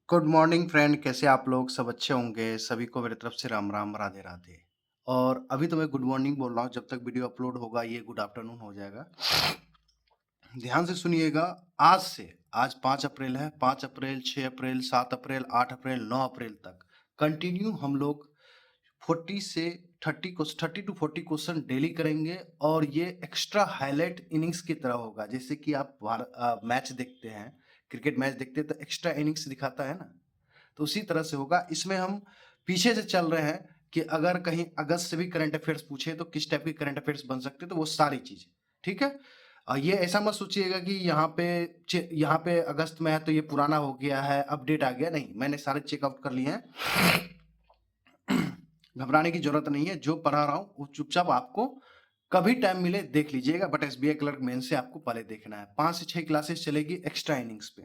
Good morning friend, कैसे आप लोग? सब अच्छे होंगे। सभी को मेरी तरफ से राम राम, राधे राधे। और अभी तो मैं गुड मॉर्निंग बोल रहा हूँ, जब तक वीडियो अपलोड होगा ये गुड आफ्टरनून हो जाएगा। ध्यान से सुनिएगा। आज से, आज 5 अप्रैल है। 5 अप्रैल, 6 अप्रैल, 7 अप्रैल, 8 अप्रैल, 9 अप्रैल तक कंटिन्यू हम लोग 40 से 30 टू 40 क्वेश्चन डेली करेंगे। और ये एक्स्ट्रा हाईलाइट इनिंग्स की तरह होगा। जैसे कि आप मैच देखते हैं, क्रिकेट मैच देखते हैं तो एक्स्ट्रा इनिंग्स दिखाता है ना, तो उसी तरह से होगा। इसमें हम पीछे से चल रहे हैं कि अगर कहीं अगस्त से भी करंट अफेयर्स पूछे तो किस टाइप के करंट अफेयर्स बन सकते हैं, तो वो सारी चीजें। ठीक है। ये ऐसा मत सोचिएगा कि यहाँ पे अगस्त में है तो ये पुराना हो गया है, अपडेट आ गया। नहीं, मैंने सारे चेकआउट कर लिए हैं। घबराने की जरूरत नहीं है। जो पढ़ा रहा हूँ वो चुपचाप आपको कभी टाइम मिले देख लीजिएगा। बट एसबीआई क्लर्क मेन से आपको पहले देखना है। 5 से 6 क्लासेस चलेगी एक्स्ट्रा इनिंग्स पे।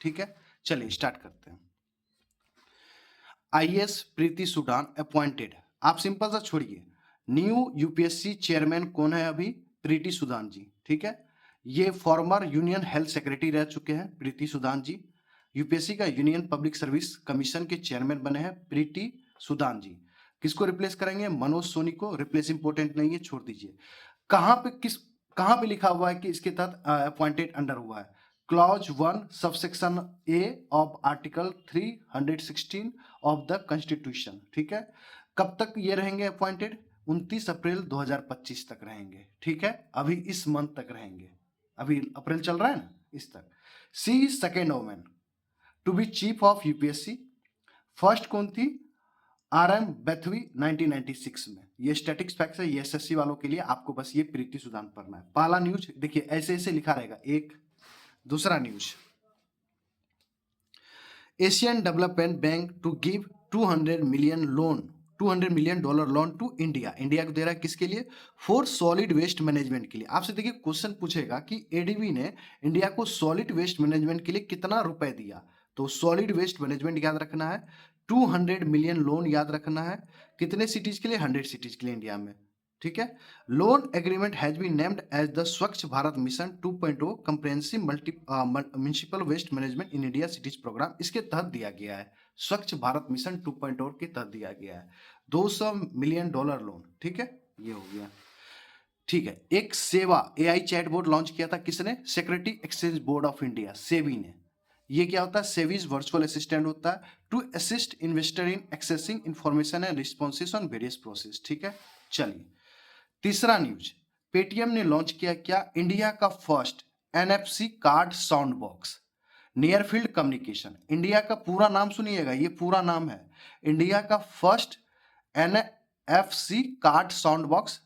ठीक है, चलिए स्टार्ट करते हैं। आईएएस प्रीति सूडान अपॉइंटेड। आप सिंपल सा छोड़िए, न्यू यूपीएससी चेयरमैन कौन है अभी? प्रीति सूडान जी। ठीक है, ये फॉर्मर यूनियन हेल्थ सेक्रेटरी रह चुके हैं प्रीति सूडान जी। यूपीएससी का यूनियन पब्लिक सर्विस कमीशन के चेयरमैन बने हैं प्रीति सूडान जी। किसको रिप्लेस करेंगे? मनोज सोनी को। रिप्लेस इंपॉर्टेंट नहीं है, छोड़ दीजिए। कहां पे किस कहां पे लिखा हुआ है कि इसके तहत अपॉइंटेड अंडर हुआ है? Clause 1 subsection A of article 316 of the constitution. ठीक है, कब तक ये रहेंगे अपॉइंटेड? 29 अप्रैल 2025 तक रहेंगे। ठीक है, अभी इस मंथ तक रहेंगे। अभी अप्रैल चल रहा है ना, इस तक। C second women to be chief of UPSC. First कौन थी? आरएम बैथवी 1996 में। ये स्टैटिक्स फैक्ट्स है, ये एसएससी वालों के लिए। आपको बस ये प्रीति सुदान पढ़ना है। पहला न्यूज देखिए, ऐसे ऐसे लिखा रहेगा। एक दूसरा news, Asian Development Bank to give 200 million loan, $200 million loan to India. India को दे रहा है किसके लिए? फॉर सॉलिड वेस्ट मैनेजमेंट के लिए। आपसे देखिए क्वेश्चन पूछेगा कि एडीबी ने इंडिया को सॉलिड वेस्ट मैनेजमेंट के लिए कितना रुपए दिया। तो सॉलिड वेस्ट मैनेजमेंट याद रखना है, 200 मिलियन लोन याद रखना है। कितने सिटीज के लिए? 100 सिटीज के लिए इंडिया में। ठीक है। Loan agreement has been named as the Swachh Bharat mission 2.0 comprehensive municipal waste management in India cities programme. इसके तहत दिया गया है, स्वच्छ भारत मिशन 2.0 के तहत दिया गया है $200 मिलियन लोन। ठीक है, ये हो गया। ठीक है, एक सेवा एआई चैट बोर्ड लॉन्च किया था किसने? Security exchange board of India, SEBI ने। ये क्या होता है? सेबीज वर्चुअल असिस्टेंट होता है to assist investor in accessing information and responses on various process. ठीक है, चलिए तीसरा न्यूज, पेटीएम ने लॉन्च किया क्या? इंडिया का first NFC card sound box, near field communication. India का पूरा नाम सुनिएगा, ये पूरा नाम है, इंडिया का first NFC card sound box,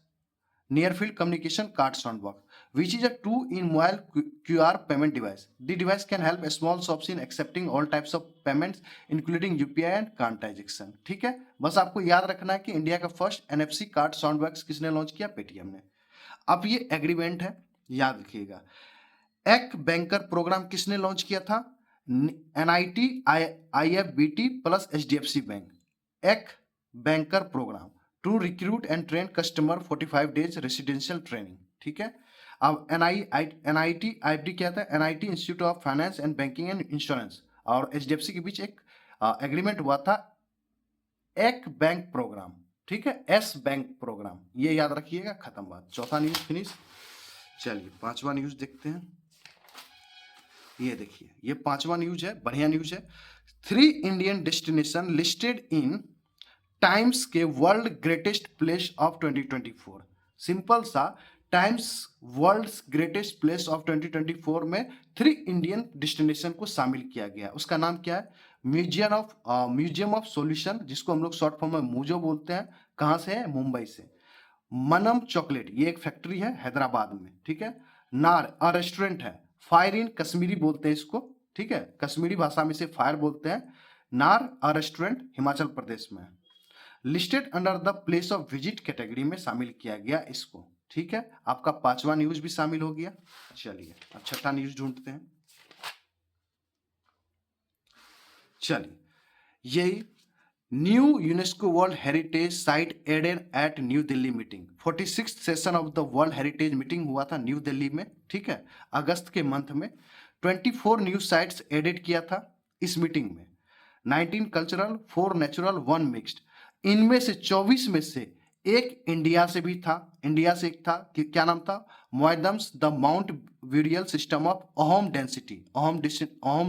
near field communication card sound box, which is a 2 in mobile QR payment device. The device can help small shops in accepting all types of payments including UPI and card transaction. ठीक है, बस आपको याद रखना है कि India का first NFC card sound box किसने लॉन्च किया? पेटीएम ने। अब ये एग्रीमेंट है, याद रखिएगा। एक बैंकर प्रोग्राम किसने लॉन्च किया था? NIT, IFBT plus HDFC bank. एक banker programme to recruit and train customer 45 days residential training. ठीक है, अब एनआईटी आईएफबी क्या था? NIT institute of finance and banking and insurance और एचडीएफसी के बीच एक एग्रीमेंट हुआ था, एक बैंक प्रोग्राम। ठीक है, एस बैंक प्रोग्राम, ये याद रखिएगा। खत्म बात। चौथा न्यूज फिनिश। चलिए पांचवा न्यूज देखते हैं। ये देखिए, ये पांचवा न्यूज है, बढ़िया न्यूज है। 3 Indian destination listed in Times के world greatest place of 2024। Simple सा, Times world greatest place of 2024 में 3 इंडियन डेस्टिनेशन को शामिल किया गया। उसका नाम क्या है? म्यूजियम ऑफ सॉल्यूशन, जिसको हम लोग शॉर्ट फॉर्म में मूजो बोलते हैं। कहां से है? मुंबई से। मनम चॉकलेट, ये एक फैक्ट्री है हैदराबाद में। ठीक है। नार रेस्टोरेंट है। फायर इन कश्मीरी बोलते हैं इसको। ठीक है, कश्मीरी भाषा में से फायर बोलते हैं। नार रेस्टोरेंट हिमाचल प्रदेश में। Listed under the place of visit category में शामिल किया गया इसको। ठीक है, आपका पांचवा न्यूज भी शामिल हो गया। चलिए अब छठा न्यूज ढूंढते हैं। चलिए, ये new UNESCO world heritage site added at new Delhi meeting. 46th session of the world heritage meeting हुआ था न्यू दिल्ली में। ठीक है, अगस्त के मंथ में 24 न्यू साइट्स एडेड किया था इस मीटिंग में। 19 कल्चरल, 4 नेचुरल, 1 मिक्स्ड। इनमें से 24 में से एक इंडिया से भी था, इंडिया से एक था कि क्या नाम था, मोएडम्स द माउंट वीरियल system of ohm density, ohm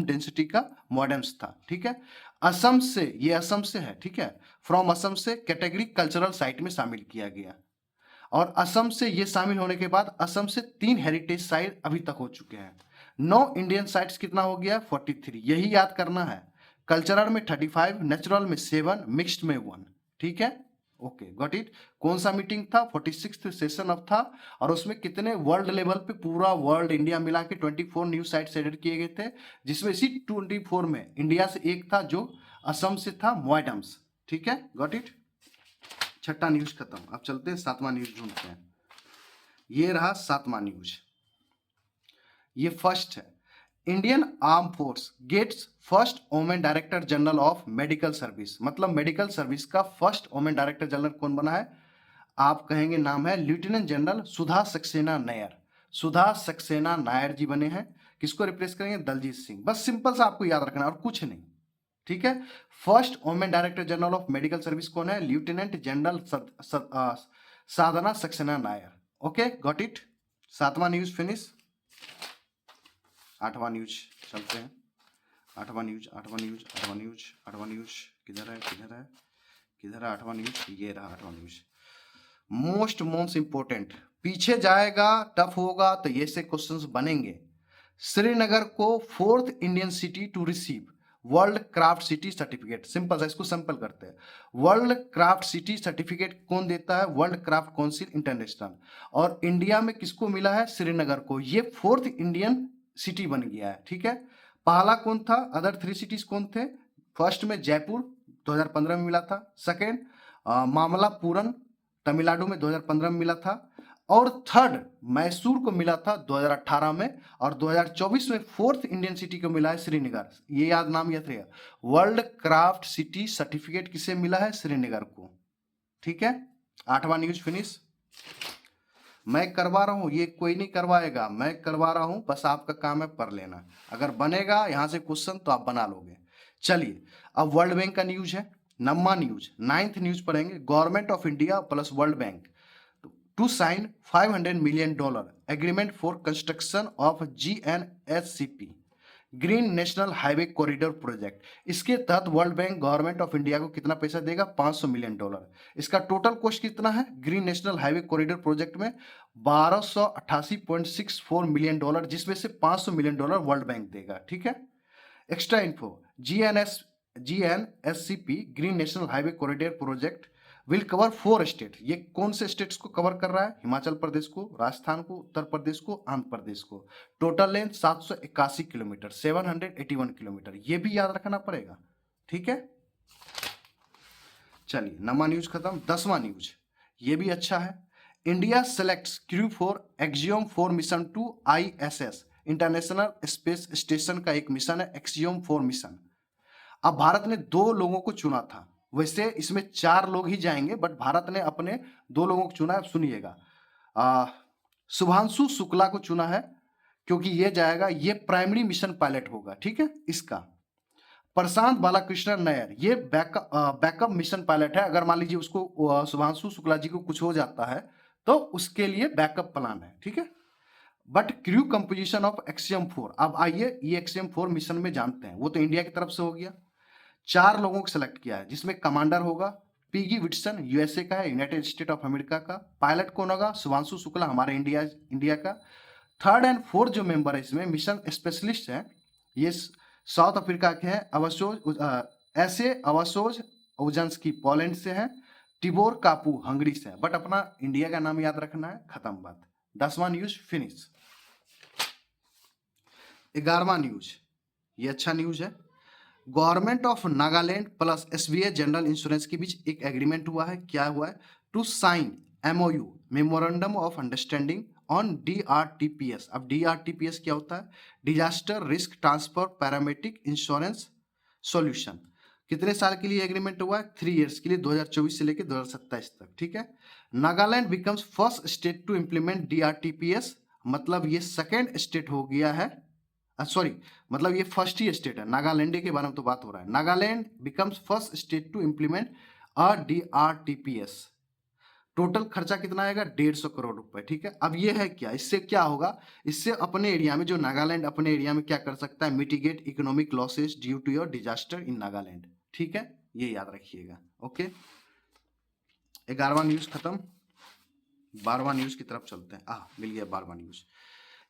density का मोएडम्स था, ठीक है। असम से, ये असम से है, ठीक है, फ्रॉम असम से कैटेगरी कल्चरल साइट में शामिल किया गया। और असम से ये शामिल होने के बाद असम से 3 हेरिटेज साइट अभी तक हो चुके हैं। 9 इंडियन साइट्स कितना हो गया, 43, यही याद करना है। कल्चरल में 35, नेचुरल में 7, मिक्स्ड में 1, ठीक है। Okay, got it. कौन सा मीटिंग था, 46th सेशन ऑफ था, और उसमें कितने वर्ल्ड लेवल पे, पूरा वर्ल्ड इंडिया मिला के 24 न्यू साइट्स एडेड किए गए थे, जिसमें इसी 24 में इंडिया से एक था जो असम से था, मोएडम्स, ठीक है, गॉट इट। छठा न्यूज खत्म, अब चलते हैं 7वां न्यूज ढूंढते हैं। ये रहा 7वां न्यूज, ये फर्स्ट है। Indian arm force gets first women director general of medical service, मतलब मेडिकल सर्विस का फर्स्ट वोमेन डायरेक्टर जनरल कौन बना है, आप कहेंगे नाम है लेफ्टिनेंट जनरल सुधा सक्सेना नायर। सुधा सक्सेना नायर जी बने हैं। किसको रिप्लेस करेंगे, दलजीत सिंह। बस सिंपल सा आपको याद रखना और कुछ नहीं, ठीक है। First women director general of medical service कौन है, lieutenant general Sadhna Saxena Nair. Okay, got it. 7वां न्यूज फिनिश। 8वां न्यूज चलते हैं। 8वां न्यूज, 8वां न्यूज, 8वां न्यूज, 8वां न्यूज किधर है, किधर है, किधर है 8वां न्यूज, ये रहा 8वां न्यूज। मोस्ट इंपोर्टेंट, पीछे जाएगा टफ होगा तो ये से क्वेश्चंस बनेंगे। श्रीनगर को 4th Indian city to receive world craft city certificate. Simple सा, इसको सिंपल करते हैं। वर्ल्ड क्राफ्ट सिटी सर्टिफिकेट कौन देता है, वर्ल्ड क्राफ्ट काउंसिल इंटरनेशनल। और इंडिया में किसको मिला है, श्रीनगर को। ये 4th इंडियन सिटी बन गया है, ठीक है। पहला कौन था, अदर 3 सिटीज कौन थे, फर्स्ट में जयपुर 2015 में मिला था, सेकेंड मामलापुरम तमिलनाडु में 2015 में मिला था, और थर्ड मैसूर को मिला था 2018 में, और 2024 में 4th इंडियन सिटी को मिला है श्रीनगर। ये याद, नाम याद रहेगा। वर्ल्ड क्राफ्ट सिटी सर्टिफिकेट किसे मिला है, श्रीनगर को, ठीक है। 8वां न्यूज फिनिश। मैं करवा रहा हूं, ये कोई नहीं करवाएगा, मैं करवा रहा हूं, बस आपका काम है पढ़ लेना। अगर बनेगा यहां से क्वेश्चन तो आप बना लोगे। चलिए, अब वर्ल्ड बैंक का न्यूज है। 9वां न्यूज, 9th न्यूज पढ़ेंगे। Government of India plus World Bank to sign $500 million agreement for construction of GNSCP green national highway corridor project. इसके तहत World Bank government of India को कितना पैसा देगा, $500 million। इसका टोटल कॉस्ट कितना है, green national highway corridor project में 1288.64 मिलियन डॉलर, जिसमें से $500 million वर्ल्ड बैंक देगा, ठीक है। Extra info, GNSCP green national highway corridor project will cover 4 state. ये कौन से स्टेट्स को कवर कर रहा है, हिमाचल प्रदेश को, राजस्थान को, उत्तर प्रदेश को, आंध्र प्रदेश को। टोटल लेंथ 781 किलोमीटर, 781 किलोमीटर, ये भी याद रखना पड़ेगा, ठीक है। चलिए, 9वां न्यूज खत्म। 10वां न्यूज, ये भी अच्छा है। India selects crew for Axiom 4 mission to ISS International Space Station का एक मिशन है एक्सियोम 4 मिशन। अब भारत ने 2 लोगों को चुना था, वैसे इसमें 4 लोग ही जाएंगे, बट भारत ने अपने 2 लोगों को चुना है। सुनिएगा, शुभांशु शुक्ला को चुना है क्योंकि ये जाएगा, ये प्राइमरी मिशन पायलट होगा, ठीक है। इसका प्रशांत बालाकृष्णन नायर, ये बैकअप मिशन पायलट है। अगर मान लीजिए उसको शुभांशु शुक्ला जी को कुछ हो जाता है तो उसके लिए बैकअप प्लान है, ठीक है। But crew composition of axiom 4, अब आइए ये एक्सियम 4 मिशन में जानते हैं। वो तो इंडिया की तरफ से हो गया। 4 लोगों को सेलेक्ट किया है, जिसमें कमांडर होगा पीगी विटसन, USA का है, यूनाइटेड स्टेट ऑफ अमेरिका का। पायलट कौन होगा, शुभांशु शुक्ला, हमारे इंडिया का। 3rd and 4th जो मेंबर है इसमें मिशन स्पेशलिस्ट हैं, ये साउथ अफ्रीका के हैं, अवसोज ओजन्स्की पोलैंड से हैं, टिबोर कापू हंगरी से है। बट अपना इंडिया का नाम याद रखना है, खत्म बात। 10वां न्यूज फिनिश। 11वां न्यूज, ये अच्छा न्यूज है। Government of Nagaland plus SBI general insurance के बीच एक एग्रीमेंट हुआ है। क्या हुआ है, to sign MOU memorandum of understanding on DRTPS। अब DRTPS क्या होता है, disaster risk transfer parametric insurance solution. कितने साल के लिए एग्रीमेंट हुआ है, 3 इयर्स के लिए, 2024 से लेकर 2027 तक, ठीक है। Nagaland becomes first state to implement DRTPS, मतलब ये 2nd स्टेट हो गया है सॉरी, मतलब ये फर्स्ट ही स्टेट है, नागालैंड के बारे में तो बात हो रहा है। Nagaland becomes first state to implement DRTPS। Total खर्चा कितना आएगा? 150 करोड़ रुपए। ठीक है, अब ये है क्या, इससे क्या होगा? इससे अपने एरिया में, जो नागालैंड अपने एरिया में क्या कर सकता है? Mitigate economic losses due to your disaster in Nagaland. ठीक है, ये याद रखिएगा। ओके, 11वां न्यूज खत्म, 12वां न्यूज की तरफ चलते हैं। मिल गया 12वां न्यूज।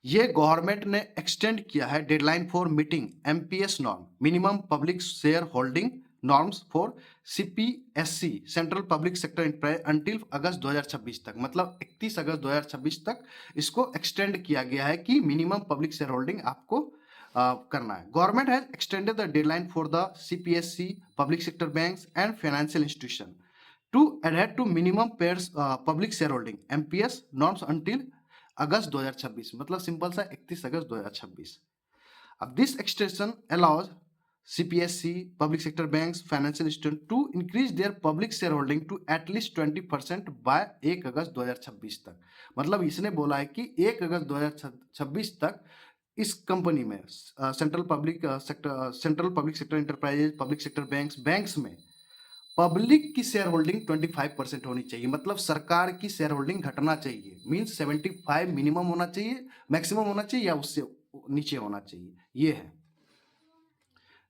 ये गवर्नमेंट ने एक्सटेंड किया है deadline for meeting MPS norm, minimum public share holding norms for CPSC central public sector enterprise until अगस्त 2026 तक। मतलब 31 अगस्त 2026 तक इसको एक्सटेंड किया गया है कि मिनिमम पब्लिक शेयर होल्डिंग आपको करना है। Government has extended the deadline for the CPSC public sector banks and financial institution to adhere to minimum pairs public shareholding MPS norms until August 2026। मतलब सिंपल सा 31 अगस्त 2026। अब this extension allows CPSC public sector banks financial institution to increase their public share holding to at least 20% by 1 August 2026 तक। मतलब इसने बोला है कि 1 अगस्त 2026 तक इस कंपनी में central public sector enterprises public sector banks में पब्लिक की शेयर होल्डिंग 25% होनी चाहिए। मतलब सरकार की शेयर होल्डिंग घटना चाहिए, मींस 75 मिनिमम होना चाहिए, मैक्सिमम होना चाहिए या उससे नीचे होना चाहिए। ये है,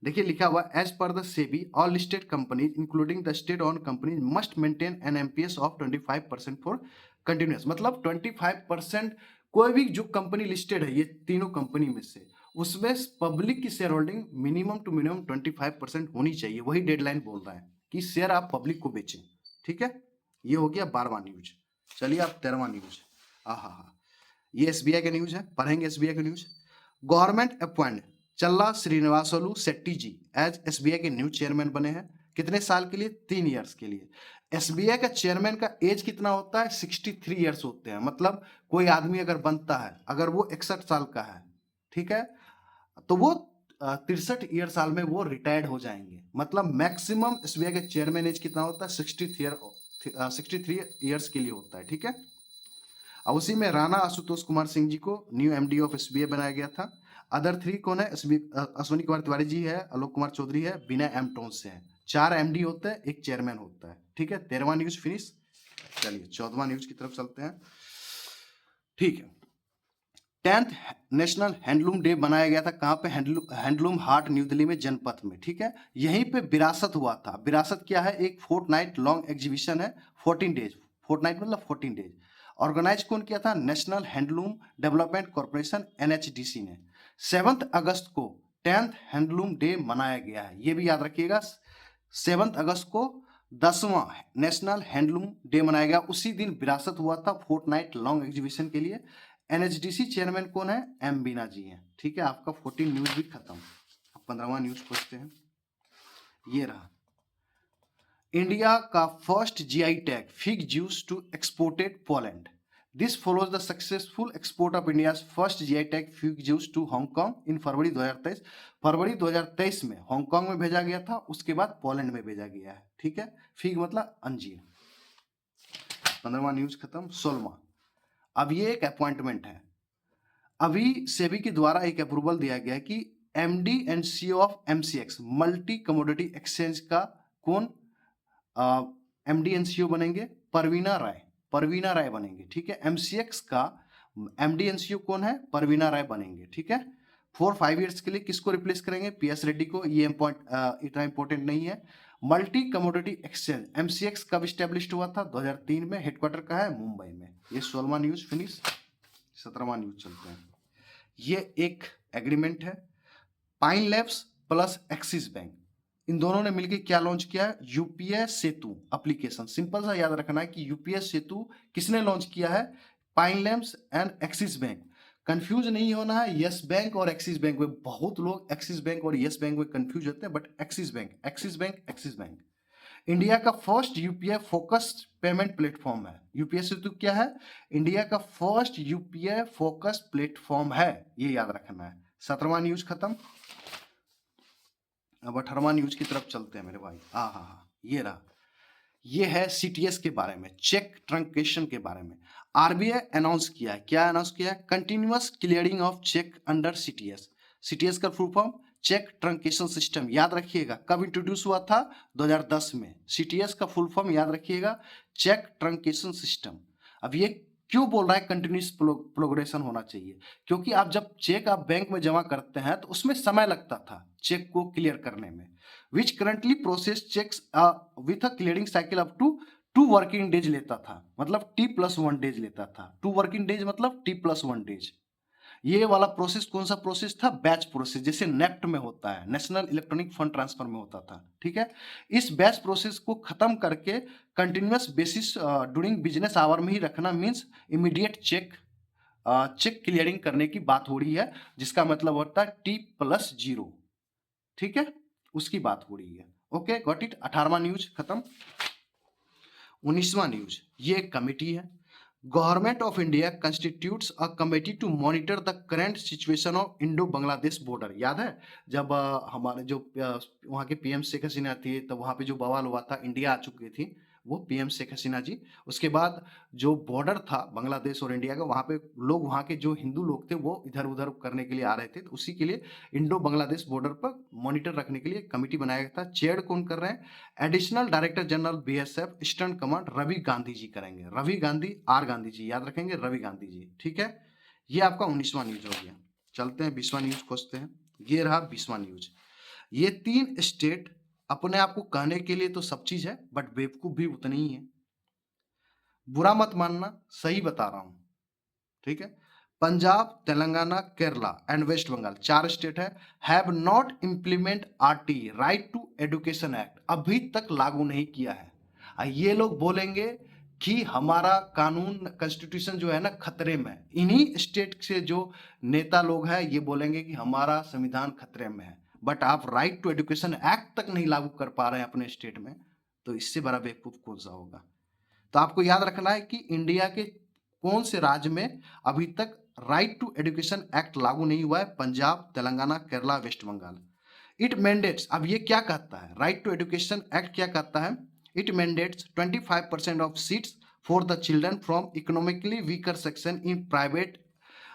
देखिए लिखा हुआ, एज पर the SEBI all listed companies including the state own companies must maintain an MPS of 25% for continuous. मतलब 25% कोई भी जो कंपनी लिस्टेड है, ये तीनों कंपनी में से, उसमें पब्लिक की share holding minimum to minimum 25% होनी चाहिए। वही डेडलाइन बोल रहा है कि शेयर आप पब्लिक को बेचें। ठीक है, ये हो गया 12वां न्यूज। चलिए आप 13वां न्यूज। ये SBI का न्यूज है, पढ़ेंगे SBI का न्यूज। गवर्नमेंट अपॉइंट चल्ला श्रीनिवासलू शेट्टी जी एज SBI के न्यू चेयरमैन बने हैं। कितने साल के लिए? 3 ईयर्स के लिए। SBI का चेयरमैन का एज कितना होता है? 63 ईयर्स होते हैं। मतलब कोई आदमी अगर बनता है, अगर वो 61 साल का है, ठीक है, तो वो 63 ईयर साल में वो रिटायर्ड हो जाएंगे। मतलब मैक्सिमम SBI का चेयरमैन एज कितना होता है? 63 ईयर्स के लिए होता है। ठीक है, और उसी में राणा आशुतोष कुमार सिंह जी को न्यू MD ऑफ SBI बनाया गया था। अदर 3 कौन है? अश्विनी कुमार तिवारी जी है, आलोक कुमार चौधरी है, विनय M टोन्स है। 4 MD होते हैं, 1 चेयरमैन होता है। ठीक है, 13वां न्यूज फिनिश। चलिए 14वां न्यूज की तरफ चलते हैं। ठीक है, 10th नेशनल हैंडलूम डे बनाया गया था। कहाँ पे? हैंडलूम हाट न्यू दिल्ली में, जनपथ में। ठीक है, यहीं पे विरासत हुआ था। विरासत क्या है? एक फोर्टनाइट लॉन्ग एग्जीबिशन है, 14 डेज। फोर्टनाइट मतलब 14 डेज। ऑर्गेनाइज कौन किया था? National handloom development corporation NHDC ने। 7 अगस्त को 10th हैंडलूम डे मनाया गया है, ये भी याद रखिएगा। 7 अगस्त को 10वां नेशनल हैंडलूम डे मनाया गया। उसी दिन विरासत हुआ था फोर्टनाइट लॉन्ग एग्जीबिशन के लिए। NHDC चेयरमैन कौन है? M बीना जी हैं। ठीक है, आपका 14 न्यूज भी खत्म। अब 15वां न्यूज पूछते हैं। ये रहा, इंडिया का first GI tag fig juice to exported Poland. This follows the successful export of India's first GI tag fig juice to Hong Kong in February 2023। फरवरी 2023 में हांगकांग में भेजा गया था, उसके बाद पोलैंड में भेजा गया है। ठीक है, फिग मतलब अंजीर। 15वां न्यूज खत्म। 16वां, अब ये एक अपॉइंटमेंट है। अभी सेबी के द्वारा एक अप्रूवल दिया गया है कि MD and CEO of MCX multi commodity exchange का कौन MD एंड CEO बनेंगे? परवीना राय बनेंगे। ठीक है, MCX का MD एंड CEO कौन है? परवीना राय बनेंगे। ठीक है, 5 ईयर्स के लिए किसको रिप्लेस करेंगे? PS रेड्डी को। ये इतना इंपॉर्टेंट नहीं है। मल्टी कमोडिटी एक्सचेंज MCX कब स्टेब्लिश हुआ था? 2003 में। हेडक्वार्टर का है मुंबई में। ये 16वां न्यूज फिनिश। 17वां न्यूज चलते हैं। ये एक एग्रीमेंट है, Pine Labs plus Axis bank, इन दोनों ने मिलकर क्या लॉन्च किया है? UPI सेतु एप्लीकेशन। सिंपल सा याद रखना है कि UPI सेतु किसने लॉन्च किया है? Pine labs and axis bank. Confuse नहीं होना है यस बैंक और एक्सिस बैंक में। बहुत लोग एक्सिस बैंक और यस बैंक में कंफ्यूज होते हैं, बट एक्सिस बैंक इंडिया का first UPI focused payment platform है। UPI सेतु क्या है? इंडिया का फर्स्ट UPI फोकस्ड प्लेटफॉर्म है, ये याद रखना है। 17वां न्यूज खत्म। अब 18वां न्यूज की तरफ चलते हैं मेरे भाई। ये रहा, ये है CTS के बारे में, चेक ट्रंकेशन के बारे में। RBI अनाउंस किया है। क्या अनाउंस किया है? Continuous clearing of cheque under CTS। CTS का full form cheque truncation system, याद रखिएगा। कब इंट्रोड्यूस हुआ था? 2010 में। सीटीएस का फुल फॉर्म याद रखिएगा, चेक ट्रंकेशन सिस्टम। अब ये क्यों बोल रहा है कंटिन्यूस प्रोग्रेशन होना चाहिए? क्योंकि आप जब चेक आप बैंक में जमा करते हैं तो उसमें समय लगता था चेक को क्लियर करने में, which currently process cheques with a clearing cycle up to 2 working days लेता था, मतलब T+1 डेज लेता था। 2 वर्किंग डेज मतलब T+1 डेज। ये वाला प्रोसेस कौन सा प्रोसेस था? बैच प्रोसेस, जैसे नेफ्ट में होता है, नेशनल इलेक्ट्रॉनिक फंड ट्रांसफर में होता था। ठीक है, इस बैच प्रोसेस को खत्म करके continuous basis during business hour में ही रखना मींस इमीडिएट चेक क्लियरिंग करने की बात हो रही है, जिसका मतलब होता है T+0। ठीक है, उसकी बात हो रही है। Okay, got it. 18वां न्यूज खत्म। 19वां न्यूज, ये एक कमेटी है। Government of India constitutes a committee to monitor the current situation of Indo Bangladesh border. याद है जब हमारे जो वहाँ के पीएम शेख हसीना थी, तब वहाँ पे जो बवाल हुआ था, इंडिया आ चुकी थी वो पीएम शेख हसीना जी। उसके बाद जो बॉर्डर था बांग्लादेश और इंडिया का, वहाँ पे लोग, वहाँ के जो हिंदू लोग थे वो इधर उधर करने के लिए आ रहे थे, तो उसी के लिए इंडो बांग्लादेश बॉर्डर पर मॉनिटर रखने के लिए कमेटी बनाया गया था। चेयर कौन कर रहे हैं? Additional director general BSF eastern command Ravi Gandhi ji करेंगे। रवि गांधी, आर गांधी जी, याद रखेंगे, रवि गांधी जी। ठीक है, ये आपका 19वां न्यूज हो गया। चलते हैं 20वां न्यूज खोजते हैं। ये रहा 20वां न्यूज। ये 3 स्टेट अपने आप को कहने के लिए तो सब चीज है, बट बेवकूफ भी उतनी ही है। बुरा मत मानना, सही बता रहा हूं। ठीक है, पंजाब, तेलंगाना, केरला एंड वेस्ट बंगाल, 4 स्टेट है, have not implement RT, right to education act, अभी तक लागू नहीं किया है। ये लोग बोलेंगे कि हमारा कानून, कॉन्स्टिट्यूशन जो है ना खतरे में। इन्हीं स्टेट से जो नेता लोग हैं ये बोलेंगे कि हमारा संविधान खतरे में है, बट आप राइट टू एजुकेशन एक्ट तक नहीं लागू कर पा रहे हैं अपने स्टेट में, तो इससे बड़ा बेवकूफ कौन सा होगा? तो आपको याद रखना है कि इंडिया के कौन से राज्य में अभी तक राइट टू एजुकेशन एक्ट लागू नहीं हुआ है? Punjab, Telangana, Kerala, West Bengal. It mandates, अब ये क्या कहता है? राइट टू एजुकेशन एक्ट क्या कहता है? It mandates 25% of seats for the children from economically weaker section in private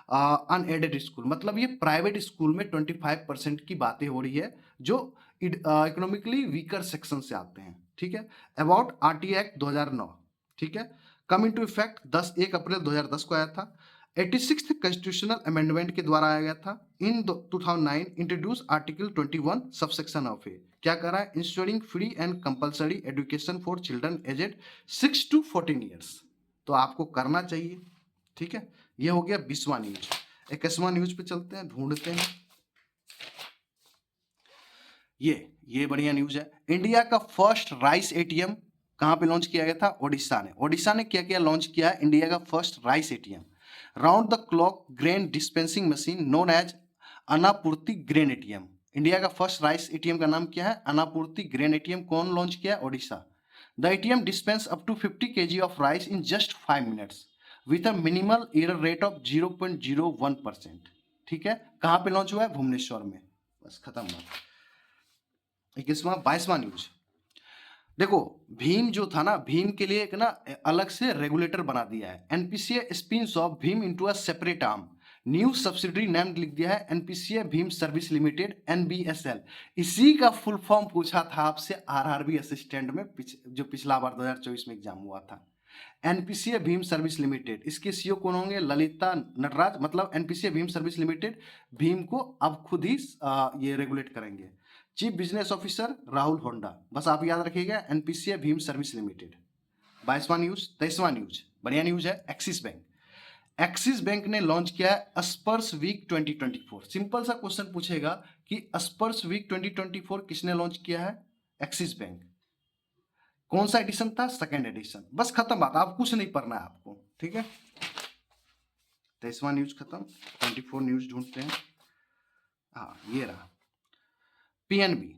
unaided school. मतलब ये प्राइवेट स्कूल में 25% की बातें हो रही है जो इकोनॉमिकली वीकर सेक्शन से आते हैं। ठीक है, अबाउट आरटी एक्ट 2009। ठीक है, कम इनटू इफेक्ट 1 अप्रैल 2010 को आया था। 86th कॉन्स्टिट्यूशनल अमेंडमेंट के द्वारा आया गया था। In 2009 introduce article 21 subsection of a, क्या कर रहा है? Insuring free and compulsory education for children aged 6 to 14 years. तो आपको करना चाहिए। ठीक है, ये हो गया 20वां न्यूज। 21वां न्यूज पे चलते हैं, ढूंढते हैं। ये बढ़िया न्यूज है। इंडिया का फर्स्ट राइस एटीएम कहां पे लॉन्च किया गया था? ओडिशा ने। ओडिशा ने क्या क्या लॉन्च किया है? इंडिया का first rice ATM, round the clock grain dispensing machine known as Annapurti grain ATM. India का फर्स्ट राइस एटीएम का नाम क्या है? Annapurti grain ATM. कौन लॉन्च किया? Odisha. The ATM dispense up to 50 kg of rice in just 5 minutes with a minimal error rate of 0.01%। ठीक है, कहां पे लॉन्च हुआ है? भुवनेश्वर में। बस खत्म बात। 22वां न्यूज। देखो, भीम जो था ना, भीम के लिए एक ना अलग से रेगुलेटर बना दिया है। एनपीसीए स्पिन्स ऑफ भीम into a separate arm, new subsidiary name लिख दिया है एनपीसीए भीम सर्विस लिमिटेड, एनबीएसएल। इसी का फुल फॉर्म पूछा था आपसे आरआरबी असिस्टेंट में, जो पिछला बार 2024 में एग्जाम हुआ था। एनपीसीए भीम सर्विस लिमिटेड, इसके सीईओ कौन होंगे? ललिता नटराज। मतलब एनपीसीए भीम सर्विस लिमिटेड भीम को अब खुद ही ये रेगुलेट करेंगे। Chief business officer Rahul Honda. बस आप याद रखिएगा, एनपीसीए भीम सर्विस लिमिटेड। 22वां न्यूज। 23वां न्यूज बढ़िया न्यूज है। एक्सिस बैंक, एक्सिस बैंक ने लॉन्च किया है स्पर्श वीक 2024। सिंपल सा क्वेश्चन पूछेगा कि स्पर्श वीक 2024 किसने लॉन्च किया है? Axis bank. कौन सा एडिशन था? Second edition. बस खत्म बात, आप कुछ नहीं पढ़ना है आपको। ठीक है, 23वां न्यूज खत्म। 24 न्यूज ढूंढते हैं। हाँ, ये रहा। पीएनबी,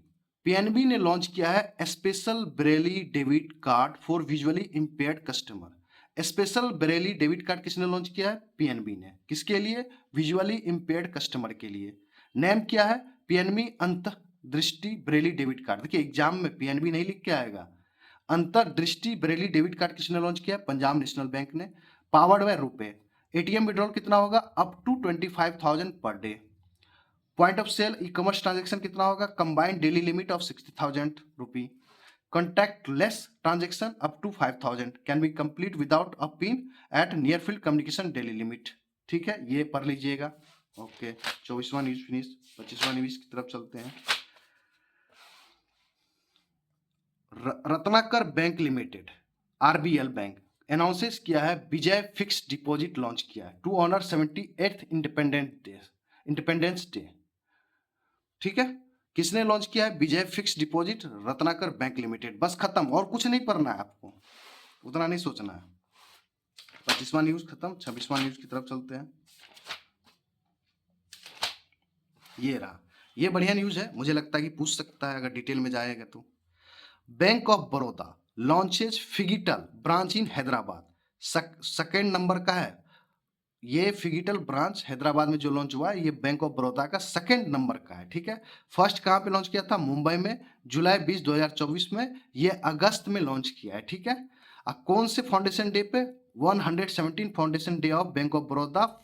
पीएनबी ने लॉन्च किया है special Braille debit card for visually impaired customer. Special Braille debit card किसने लॉन्च किया है? पीएनबी ने। किसके लिए? विजुअली इंपेयर्ड कस्टमर के लिए। नेम क्या है? PNB Antardrishti Braille debit card. देखिए, एग्जाम में पीएनबी नहीं लिख के आएगा। अंतर्दृष्टि ब्रेली डेबिट कार्ड किसने लॉन्च किया? पंजाब नेशनल बैंक ने। Powered by RuPay. ATM withdrawal कितना होगा? Up to 25,000 per day. Point of sale e commerce transaction कितना होगा? Combined daily limit of 60,000 rupee. contactless transaction up to 5,000 can be complete without a pin at near field communication daily limit। ठीक है, ये पढ़ लीजिएगा। Okay, 24वां news finish. 25वां news की तरफ चलते हैं। Ratnakar bank limited RBL bank announces किया है विजय फिक्स डिपॉजिट लॉन्च किया है to honour 78th independence day. ठीक है, किसने लॉन्च किया है? Vijay fix deposit Ratnakar bank limited. बस खत्म, और कुछ नहीं पढ़ना है आपको, उतना नहीं सोचना है। 25वां न्यूज खत्म। 26वां न्यूज की तरफ चलते हैं। ये रहा, ये बढ़िया न्यूज है, मुझे लगता है कि पूछ सकता है अगर डिटेल में जाएगा तो। Bank of Baroda launches figital branch in Hyderabad. Second number का है ये फिगिटल ब्रांच हैदराबाद में जो लॉन्च हुआ है, ये बैंक ऑफ बड़ौदा का सेकंड नंबर का है। ठीक है, फर्स्ट कहां पे लॉन्च किया था? मुंबई में, जुलाई 20 2024 में। ये अगस्त में लॉन्च किया है। ठीक है, कौन से फाउंडेशन डे पे? 117 foundation day of bank of Baroda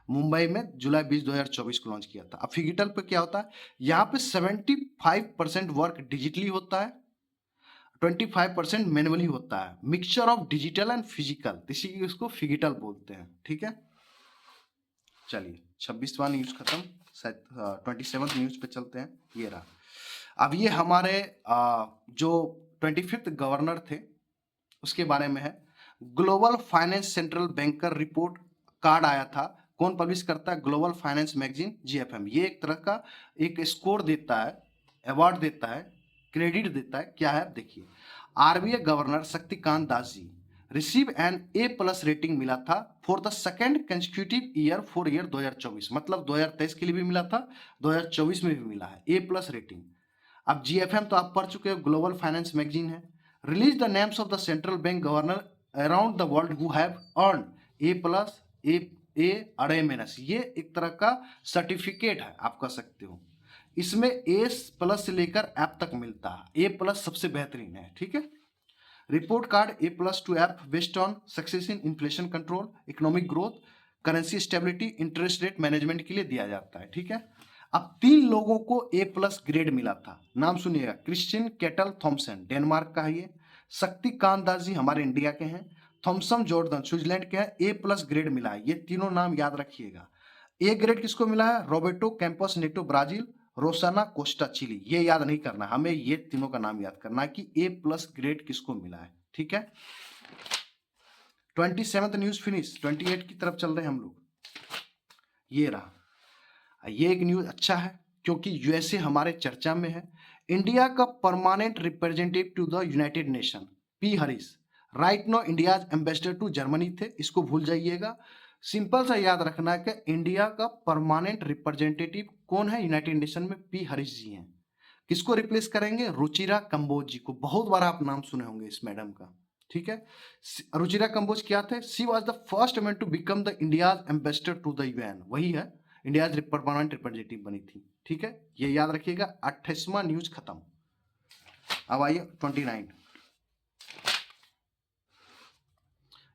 Mumbai में जुलाई 20 2024 को लॉन्च किया था। अब फिगिटल पे क्या होता है? यहाँ पे 75% वर्क डिजिटली होता है, 25% मैनुअली होता है, mixture of digital and physical, इसी उसको फिगिटल बोलते हैं। ठीक है, चलिए 26वां न्यूज खत्म, 27th न्यूज पे चलते हैं। ये रहा, अब ये हमारे जो 25th गवर्नर थे उसके बारे में है। Global finance central banker report card आया था। कौन पब्लिश करता है? Global finance magazine GFM. ये एक तरह का एक स्कोर देता है, अवार्ड देता है, क्रेडिट देता है। क्या है देखिए, RBI governor Shaktikanta Das ji receive an A+ rating मिला था for the second consecutive year for year 2024। मतलब 2023 के लिए भी मिला था, 2024 में भी मिला है A+ रेटिंग। अब जीएफएम तो आप पढ़ चुके हो, ग्लोबल फाइनेंस मैगजीन है। Release the names of the central bank governor around the world who have earn A+, A, ये एक तरह का सर्टिफिकेट है, आप कह सकते हो। इसमें A+ से लेकर F तक मिलता है, A+ सबसे बेहतरीन है। ठीक है, report card A+ to F based on success in inflation control, economic growth, currency stability, interest rate management के लिए दिया जाता है। ठीक है, अब 3 लोगों को A+ ग्रेड मिला था, नाम सुनिएगा। क्रिश्चियन केटल थॉमसन डेनमार्क का है ये, शक्तिकांत दास जी हमारे इंडिया के हैं, थॉमसन जॉर्डन स्विट्जरलैंड के हैं। A+ ग्रेड मिला है, ये तीनों नाम याद रखिएगा। ए ग्रेड किसको मिला है? Roberto Campos Neto Brazil, Rosana Costa Chile. ये याद नहीं करना, हमें ये तीनों का नाम याद करना है कि A+ ग्रेड किसको मिला है। ठीक है, 27th न्यूज फिनिश। 28 की तरफ चल रहे हैं हम लोग। ये रहा, ये एक न्यूज अच्छा है क्योंकि यूएसए हमारे चर्चा में है। इंडिया का permanent representative to the United Nation P Harish right now India ambassador to Germany थे, इसको भूल जाइएगा। सिंपल सा याद रखना है कि इंडिया का परमानेंट रिप्रेजेंटेटिव कौन है यूनाइटेड नेशन में? पी हरीश जी हैं। किसको रिप्लेस करेंगे? रुचिरा कंबोज जी को। बहुत बार आप नाम सुने होंगे इस मैडम का। ठीक है, रुचिरा कंबोज क्या थे? She was the first woman to become the India ambassador to the UN, वही है, इंडिया परमानेंट रिप्रेजेंटेटिव बनी थी। ठीक है, ये याद रखिएगा। 28वां न्यूज खत्म। अब आइए 29,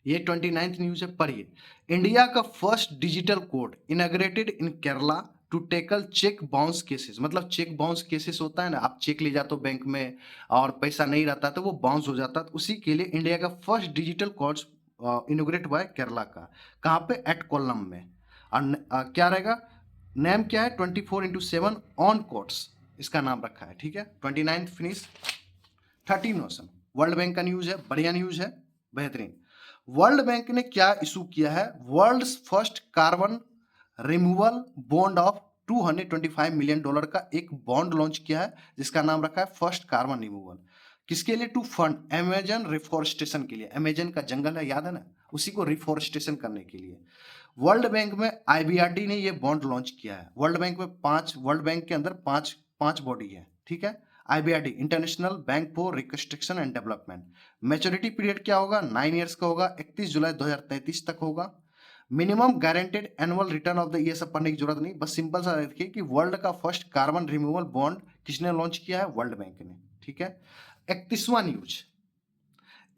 ये 29th न्यूज है, पढ़िए। इंडिया का first digital code inaugurated in Kerala to tackle cheque bounce cases. मतलब चेक बाउंस केसेस होता है ना, आप चेक ले जाते हो बैंक में और पैसा नहीं रहता तो वो बाउंस हो जाता है, तो उसी के लिए इंडिया का फर्स्ट डिजिटल कोड इनोग्रेट हुआ है केरला का। कहाँ पे? एट कोल्लम में। और क्या रहेगा? नेम क्या है? 24/7 ऑन कोर्ट्स, इसका नाम रखा है। ठीक है, 29 फिनिश। 13 मौसम वर्ल्ड बैंक का न्यूज है, बढ़िया न्यूज है, बेहतरीन। वर्ल्ड बैंक ने क्या इशू किया है? World first carbon removal bond of $225 million का एक बॉन्ड लॉन्च किया है जिसका नाम रखा है फर्स्ट कार्बन रिमूवल। किसके लिए? टू फंड अमेजन रिफॉरेस्टेशन के लिए। अमेजन का जंगल है, याद है ना, उसी को रिफॉरेस्टेशन करने के लिए वर्ल्ड बैंक में आईबीआरडी ने ये बॉन्ड लॉन्च किया है। वर्ल्ड बैंक में वर्ल्ड बैंक के अंदर पांच बॉडी है। ठीक है, IBRD international bank for reconstruction and development. Maturity period क्या होगा? 9 ईयर्स का होगा, 31 जुलाई 2033 तक होगा। Minimum guaranteed annual return of the, ये सब पढ़ने की जरूरत नहीं, बस सिंपल सा देखिए कि वर्ल्ड का फर्स्ट कार्बन रिमूवल बॉन्ड किसने लॉन्च किया है? वर्ल्ड बैंक ने। ठीक है, 31वां न्यूज।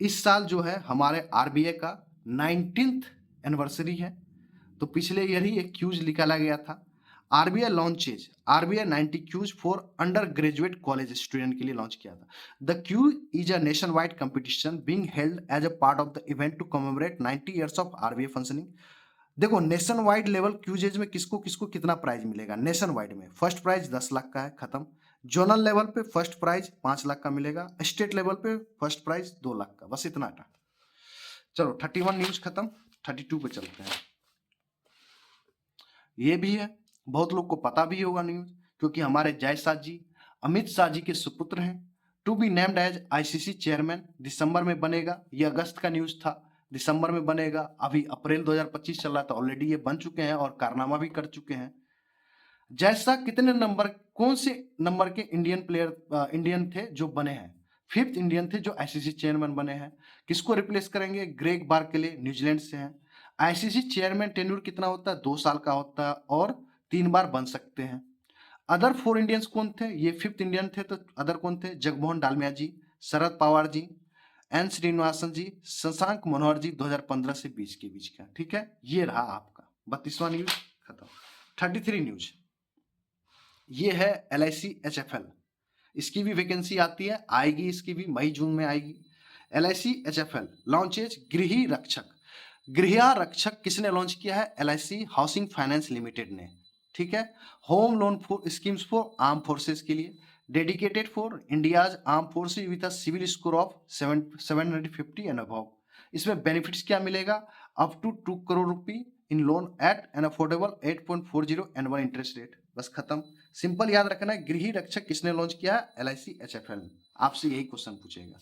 इस साल जो है हमारे आरबीआई का 19th एनिवर्सरी है, तो पिछले ईयर ही एक क्यूज निकाला गया था। RBI launches RBI 90 quiz for undergraduate college student के लिए लॉन्च किया था। The quiz is a nationwide competition being held as a part of the event to commemorate 90 years of RBI functioning. देखो nationwide level quizzes में किसको किसको कितना prize मिलेगा। नेशन वाइड में फर्स्ट प्राइज 10 लाख का है, खत्म। जोनल लेवल पे फर्स्ट प्राइज 5 लाख का मिलेगा, स्टेट लेवल पे फर्स्ट प्राइज 2 लाख का, बस इतना था। चलो 31 न्यूज खत्म, 32 पे चलते हैं। ये भी है, बहुत लोग को पता भी होगा न्यूज, क्योंकि हमारे जयशाह जी अमित शाह जी के सुपुत्र हैं। To be named as ICC chairman, दिसंबर में बनेगा। ये अगस्त का न्यूज था, दिसंबर में बनेगा। अभी अप्रैल 2025 चल रहा था, ऑलरेडी ये बन चुके हैं और कारनामा भी कर चुके हैं। जयशाह कितने नंबर, कौन से नंबर के इंडियन थे जो बने हैं? 5th इंडियन थे जो आईसीसी चेयरमैन बने हैं। किसको रिप्लेस करेंगे? ग्रेग बार्कले, न्यूजीलैंड से हैं। आईसीसी चेयरमैन टेन्योर कितना होता है? 2 साल का होता है और 3 बार बन सकते हैं। अदर 4 इंडियंस कौन थे? ये 5th इंडियन थे, तो अदर कौन थे? जगमोहन डालमिया जी, शरद पवार जी, एन श्रीनिवासन जी, शशांक मनोहर जी, 2015 से 20 के बीच का। ठीक है, ये रहा आपका 32वां न्यूज खत्म। 33 न्यूज ये है LIC HFL। इसकी भी वैकेंसी आती है, आएगी, इसकी भी मई जून में आएगी। LIC HFL लॉन्चेज गृह रक्षक। गृह रक्षक किसने लॉन्च किया है? LIC हाउसिंग फाइनेंस लिमिटेड ने। ठीक है, home loan for schemes for armed forces के लिए, dedicated for India's armed forces with a CIBIL score of 750 and above. इसमें बेनिफिट्स क्या मिलेगा? Up to 2 crore rupee in loan at an affordable 8.40 annual interest rate. बस खत्म, simple याद रखना है। गृह रक्षक किसने लॉन्च किया है? LIC HFL। आपसे यही क्वेश्चन पूछेगा।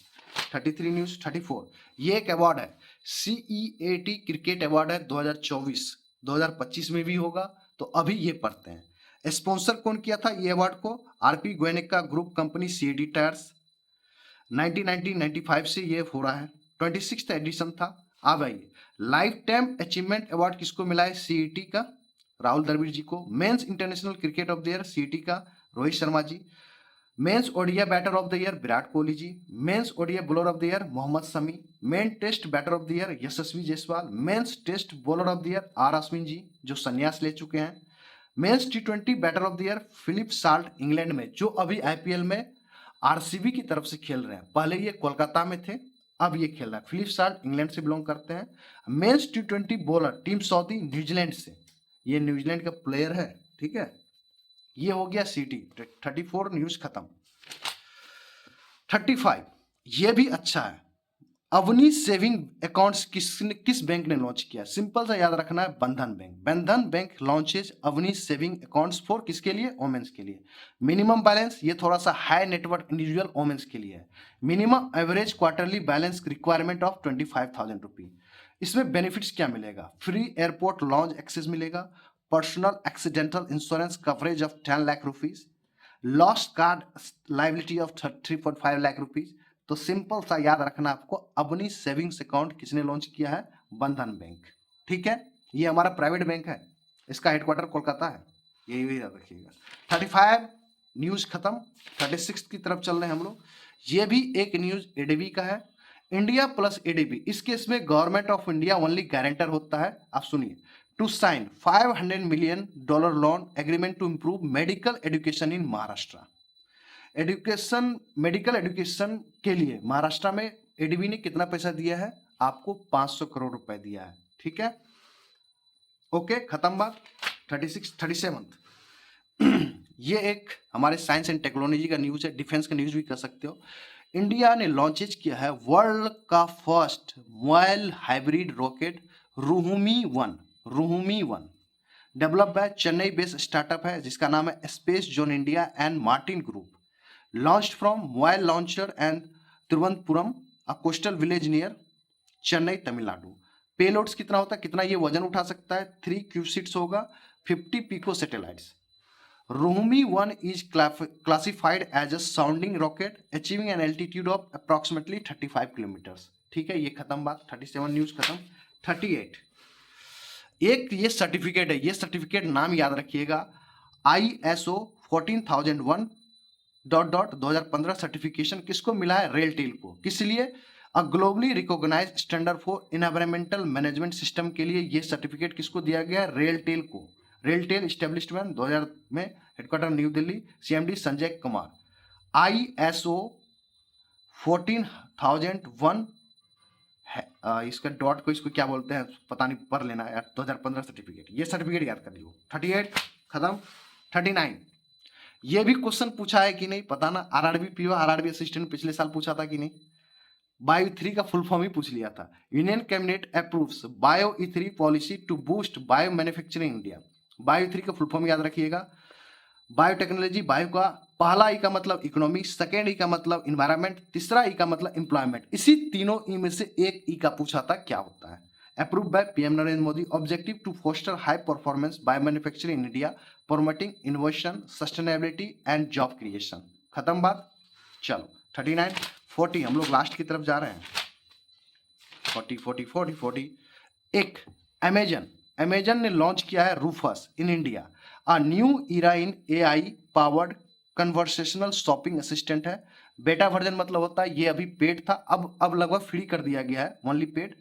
33 न्यूज 34 ये एक अवार्ड है, CEAT क्रिकेट अवार्ड है 2024। 2025 में भी होगा, तो अभी ये पढ़ते हैं। स्पॉन्सर कौन किया था ये अवार्ड को? RP गोयनेक का ग्रुप कंपनी CAD टायर्स। 1995 से ये हो रहा है, 26th एडिशन था। अब आइए, लाइफ टाइम अचीवमेंट अवार्ड किसको मिला है? CET का राहुल द्रविड़ जी को। Men's international cricket of the year CET का Rohit Sharma ji. Men's ODI batter of the year Virat Kohli ji. Men's ODI bowler of the year Mohammed Shami. Men test batter of the year Yashasvi Jaiswal. Men's test bowler of the year R Ashwin ji जो संन्यास ले चुके हैं। Men's T20 batter of the year Philip Salt, England में, जो अभी IPL में RCB की तरफ से खेल रहे हैं। पहले ये कोलकाता में थे, अब ये खेल रहे हैं। फिलिप साल्ट इंग्लैंड से बिलोंग करते हैं। Men's T20 bowler Tim Southee New Zealand से, ये न्यूजीलैंड का प्लेयर है। ठीक है, ये हो गया CT। 34 न्यूज खत्म। 35 ये भी अच्छा है। अवनी सेविंग अकाउंट्स किस बैंक ने लॉन्च किया? सिंपल सा याद रखना है, Bandhan Bank. Bandhan Bank launches Avni saving accounts for किसके लिए? वोमेन्स के लिए। मिनिमम बैलेंस ये थोड़ा सा हाई नेटवर्क इंडिविजुअल वोमेन्स के लिए है। Minimum average quarterly balance requirement of 25,000 रुपी। इसमें बेनिफिट्स क्या मिलेगा? फ्री एयरपोर्ट लॉन्च एक्सेस मिलेगा, personal accidental insurance coverage of 10 lakh rupees, lost card liability of 3.5 lakh rupees. तो सिंपल सा याद रखना आपको, अपनी सेविंग्स अकाउंट किसने लॉन्च किया है? बंधन बैंक। ठीक है, ये हमारा प्राइवेट बैंक है, इसका हेडक्वार्टर कोलकाता है, यही भी याद रखिएगा। 35 न्यूज खत्म, 36 की तरफ चल रहे हैं हम लोग। ये भी एक न्यूज ADB का है, इंडिया प्लस ADB। इस केस में government of India only guarantor होता है। आप सुनिए, to sign $500 million loan agreement to improve medical education in Maharashtra. Medical education के लिए महाराष्ट्र में ADB ने कितना पैसा दिया है? आपको 500 करोड़ रुपए दिया है। ठीक है, ओके, खत्म बात। 37 ये एक हमारे साइंस एंड टेक्नोलॉजी का न्यूज है, डिफेंस का न्यूज भी कर सकते हो। इंडिया ने लॉन्चेज किया है वर्ल्ड का first mobile hybrid rocket Rhumi 1। Develop by Chennai based startup है जिसका नाम है Space Zone India and Martin Group. Launched from mobile launcher and Thiruvananthapuram, a coastal village near Chennai, Tamil Nadu. Payloads कितना होता है, कितना ये वजन उठा सकता है? 3 क्यूबसिट्स होगा, 50 pico satellites. Rohumi 1 is classified as a sounding rocket achieving an altitude of approximately 35 kilometers। ठीक है, ये खत्म बात। 37 न्यूज खत्म। 38 एक ये सर्टिफिकेट है, ये सर्टिफिकेट नाम याद रखिएगा, ISO 14001 ... 2015 सर्टिफिकेशन किसको मिला है? रेल टेल को। किस लिए? A globally recognised standard for environmental management system के लिए ये सर्टिफिकेट किसको दिया गया है? रेल टेल को। रेलटेल इस्टेब्लिशमेंट 2000 में, headquarter new Delhi, CMD Sanjay Kumar. ISO 14001 है, इसका डॉट को इसको क्या बोलते हैं पता नहीं, पढ़ लेना यार, 2015 सर्टिफिकेट, ये सर्टिफिकेट याद कर लियो। 38 खत्म। 39 ये भी क्वेश्चन पूछा है कि नहीं पता ना, RRB PO RRB असिस्टेंट पिछले साल पूछा था कि नहीं। बायो 3 का फुल फॉर्म ही पूछ लिया था। Union cabinet approves bio E3 policy to boost bio manufacturing India. Bio 3 का फुल फॉर्म याद रखिएगा। बायोटेक्नोलॉजी, बायो का पहला ई का मतलब इकोनॉमी, सेकेंड ई का मतलब इन्वायरमेंट, तीसरा ई का मतलब एम्प्लॉयमेंट। इसी तीनों ई में से एक ई का पूछा था, क्या होता है। Approve by PM Narendra Modi. Objective to foster high performance bio manufacturing in India, promoting innovation, sustainability and job creation. खत्म बात। चलो 39 40 हम लोग लास्ट की तरफ जा रहे हैं। 40 एक अमेजन ने लॉन्च किया है Rufus in India, a new era in AI powered conversational shopping assistant है। बेटा वर्जन मतलब होता है ये अभी पेड था, अब लगभग फ्री कर दिया गया है, ओनली पेड।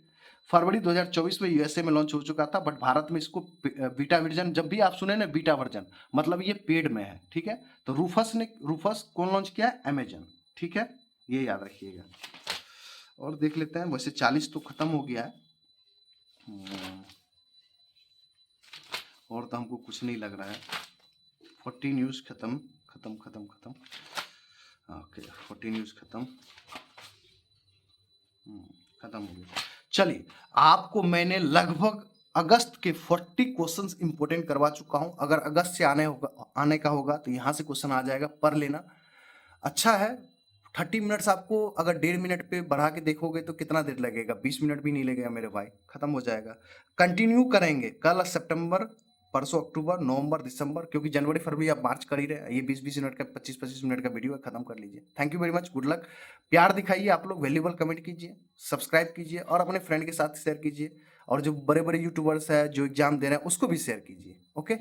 फरवरी 2024 में USA में लॉन्च हो चुका था, बट भारत में इसको बीटा वर्जन, जब भी आप सुने ना बीटा वर्जन मतलब ये पेड में है, ठीक है। तो रूफस कौन लॉन्च किया है, अमेजन, ठीक है, ये याद रखिएगा। और देख लेते हैं, वैसे 40 तो खत्म हो गया है, और तो हमको कुछ नहीं लग रहा है। 40 न्यूज खत्म। ओके 40 न्यूज खत्म हो गया। चलिए, आपको मैंने लगभग अगस्त के 40 क्वेश्चंस इंपोर्टेंट करवा चुका हूं। अगर अगस्त से आने का होगा तो यहां से क्वेश्चन आ जाएगा, पढ़ लेना। अच्छा है, 30 मिनट्स आपको अगर 1.5 मिनट पे बढ़ा के देखोगे तो कितना देर लगेगा, 20 मिनट भी नहीं लगेगा मेरे भाई, खत्म हो जाएगा। कंटिन्यू करेंगे, कल सितंबर, परसों अक्टूबर, नवंबर, दिसंबर, क्योंकि जनवरी फरवरी आप मार्च कर ही रहे। ये 20-20 मिनट का 25-25 मिनट का वीडियो है, खत्म कर लीजिए। Thank you very much, good luck. प्यार दिखाइए आप लोग, वैल्यूबल कमेंट कीजिए, सब्सक्राइब कीजिए और अपने फ्रेंड के साथ शेयर कीजिए। और जो बड़े बड़े यूट्यूबर्स हैं जो एग्जाम दे रहे हैं उसको भी शेयर कीजिए। ओके।